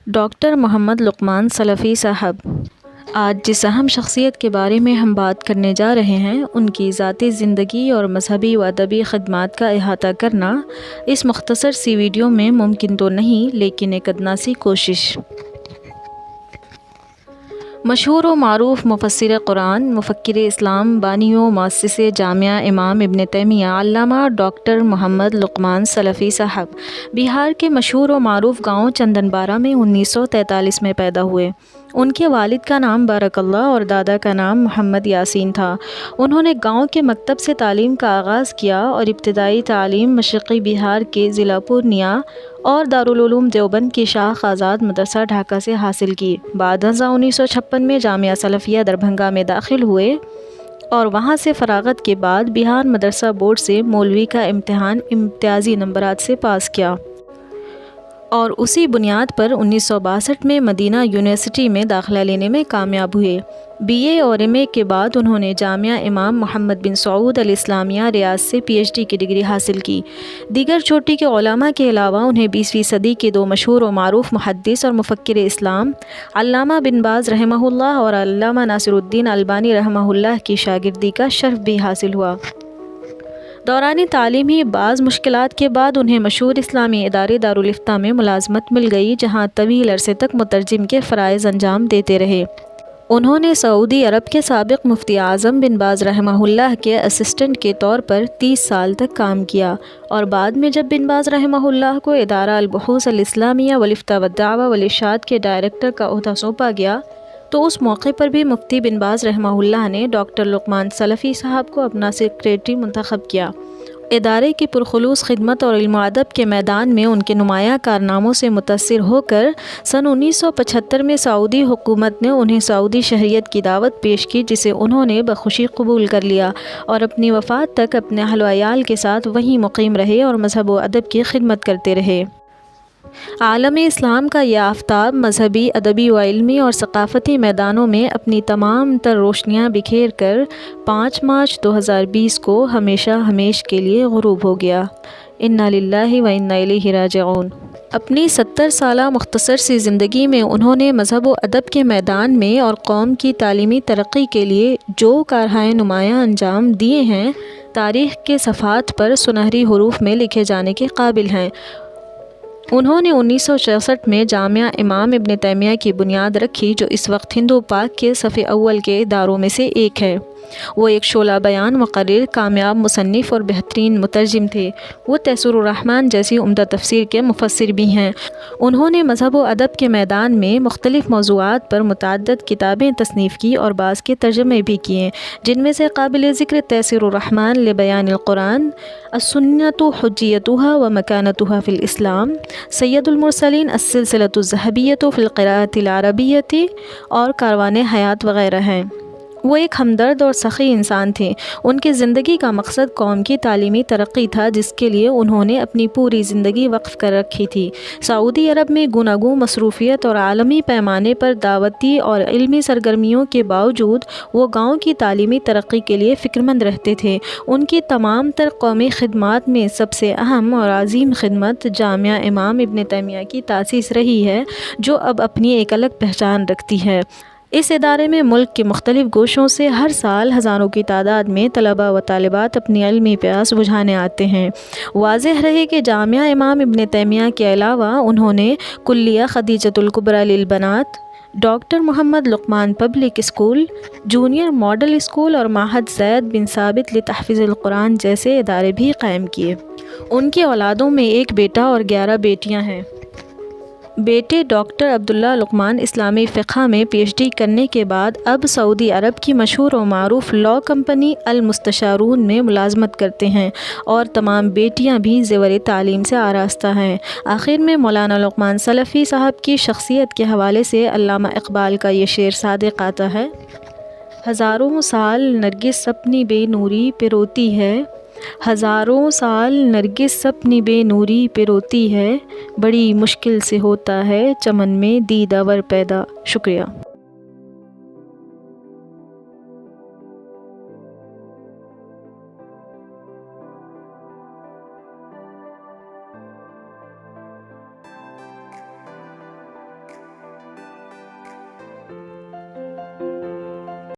Doctor Muhammad لقمان سلفی صاحب۔ آج جس اہم شخصیت کے بارے میں ہم بات کرنے جا رہے ہیں، ان کی ذاتی زندگی اور مذہبی و ادبی خدمات کا احاطہ کرنا اس مختصر سی ویڈیو میں ممکن تو نہیں، لیکن ایک ادنیٰ سی کوشش۔ مشہور و معروف مفسر قرآن، مفکر اسلام، بانی و مؤسس جامعہ امام ابن تیمیہ علامہ ڈاکٹر محمد لقمان سلفی صاحب بہار کے مشہور و معروف گاؤں چندن بارہ میں 1943 میں پیدا ہوئے۔ ان کے والد کا نام بارک اللہ اور دادا کا نام محمد یاسین تھا۔ انہوں نے گاؤں کے مکتب سے تعلیم کا آغاز کیا اور ابتدائی تعلیم مشرقی بہار کے ضلع پورنیہ اور دارالعلوم دیوبند کی شاخ آزاد مدرسہ ڈھاکہ سے حاصل کی۔ بعد ازاں 1956 میں جامعہ سلفیہ دربھنگہ میں داخل ہوئے اور وہاں سے فراغت کے بعد بہار مدرسہ بورڈ سے مولوی کا امتحان امتیازی نمبرات سے پاس کیا اور اسی بنیاد پر 1962 میں مدینہ یونیورسٹی میں داخلہ لینے میں کامیاب ہوئے۔ بی اے اور ایم اے کے بعد انہوں نے جامعہ امام محمد بن سعود الاسلامیہ ریاض سے پی ایچ ڈی کی ڈگری حاصل کی۔ دیگر چوٹی کے علماء کے علاوہ انہیں 20ویں صدی کے دو مشہور و معروف محدث اور مفکر اسلام علامہ بن باز رحمہ اللہ اور علامہ ناصر الدین البانی رحمہ اللہ کی شاگردی کا شرف بھی حاصل ہوا۔ دوران تعلیم ہی بعض مشکلات کے بعد انہیں مشہور اسلامی ادارے دارالافتاء میں ملازمت مل گئی، جہاں طویل عرصے تک مترجم کے فرائض انجام دیتے رہے۔ انہوں نے سعودی عرب کے سابق مفتی اعظم بن باز رحمہ اللہ کے اسسٹنٹ کے طور پر 30 سال تک کام کیا اور بعد میں جب بن باز رحمہ اللہ کو ادارہ البحوث الاسلامیہ والافتاء والدعوہ والارشاد کے ڈائریکٹر کا عہدہ سونپا گیا تو اس موقع پر بھی مفتی بن باز رحمہ اللہ نے ڈاکٹر لقمان سلفی صاحب کو اپنا سیکریٹری منتخب کیا۔ ادارے کی پرخلوص خدمت اور علم و ادب کے میدان میں ان کے نمایاں کارناموں سے متاثر ہو کر سن 1975 میں سعودی حکومت نے انہیں سعودی شہریت کی دعوت پیش کی، جسے انہوں نے بخوشی قبول کر لیا اور اپنی وفات تک اپنے اہل و عیال کے ساتھ وہیں مقیم رہے اور مذہب و ادب کی خدمت کرتے رہے۔ عالم اسلام کا یہ آفتاب مذہبی، ادبی و علمی اور ثقافتی میدانوں میں اپنی تمام تر روشنیاں بکھیر کر 5 مارچ 2020 کو ہمیشہ ہمیش کے لیے غروب ہو گیا۔ انا للہ و انا الیہ راجعون۔ اپنی 70 سالہ مختصر سی زندگی میں انہوں نے مذہب و ادب کے میدان میں اور قوم کی تعلیمی ترقی کے لیے جو کارہائے نمایاں انجام دیے ہیں، تاریخ کے صفحات پر سنہری حروف میں لکھے جانے کے قابل ہیں۔ انہوں نے 1966 میں جامعہ امام ابن تیمیہ کی بنیاد رکھی، جو اس وقت ہندو پاک کے صف اول کے اداروں میں سے ایک ہے۔ وہ ایک شعلہ بیان مقرر، کامیاب مصنف اور بہترین مترجم تھے۔ وہ تیسیر الرحمن جیسی عمدہ تفسیر کے مفسر بھی ہیں۔ انہوں نے مذہب و ادب کے میدان میں مختلف موضوعات پر متعدد کتابیں تصنیف کی اور بعض کے ترجمے بھی کیے، جن میں سے قابل ذکر تیسیر الرحمن لبیان القرآن، السنۃ حجیتها ومکانتها فی الاسلام، سید المرسلین السلسلۃ الذہبیۃ فی القراءۃ العربیۃ اور کاروان حیات وغیرہ ہیں۔ وہ ایک ہمدرد اور سخی انسان تھے۔ ان کی زندگی کا مقصد قوم کی تعلیمی ترقی تھا، جس کے لیے انہوں نے اپنی پوری زندگی وقف کر رکھی تھی۔ سعودی عرب میں گوناگوں مصروفیت اور عالمی پیمانے پر دعوتی اور علمی سرگرمیوں کے باوجود وہ گاؤں کی تعلیمی ترقی کے لیے فکرمند رہتے تھے۔ ان کی تمام تر قومی خدمات میں سب سے اہم اور عظیم خدمت جامعہ امام ابن تیمیہ کی تاسیس رہی ہے، جو اب اپنی ایک الگ پہچان رکھتی ہے۔ اس ادارے میں ملک کے مختلف گوشوں سے ہر سال ہزاروں کی تعداد میں طلباء و طالبات اپنی علمی پیاس بجھانے آتے ہیں۔ واضح رہے کہ جامعہ امام ابن تیمیہ کے علاوہ انہوں نے کلیہ خدیجۃ الکبریٰ للبنات، doctor Muhammad Luqman public school, junior model school اور معہد زید بن ثابت لتحفیظ القرآن جیسے ادارے بھی قائم کیے۔ ان کی اولادوں میں ایک بیٹا اور 11 بیٹیاں ہیں۔ بیٹے ڈاکٹر عبداللہ لقمان اسلامی فقہ میں پی ایچ ڈی کرنے کے بعد اب سعودی عرب کی مشہور و معروف لاء کمپنی المستشارون میں ملازمت کرتے ہیں اور تمام بیٹیاں بھی زیور تعلیم سے آراستہ ہیں۔ آخر میں مولانا لقمان سلفی صاحب کی شخصیت کے حوالے سے علامہ اقبال کا یہ شعر صادق آتا ہے: ہزاروں سال نرگس اپنی بے نوری پہ روتی ہے، ہزاروں سال نرگس اپنی بے نوری پہ روتی ہے، بڑی مشکل سے ہوتا ہے چمن میں دیدہ ور پیدا۔ شکریہ۔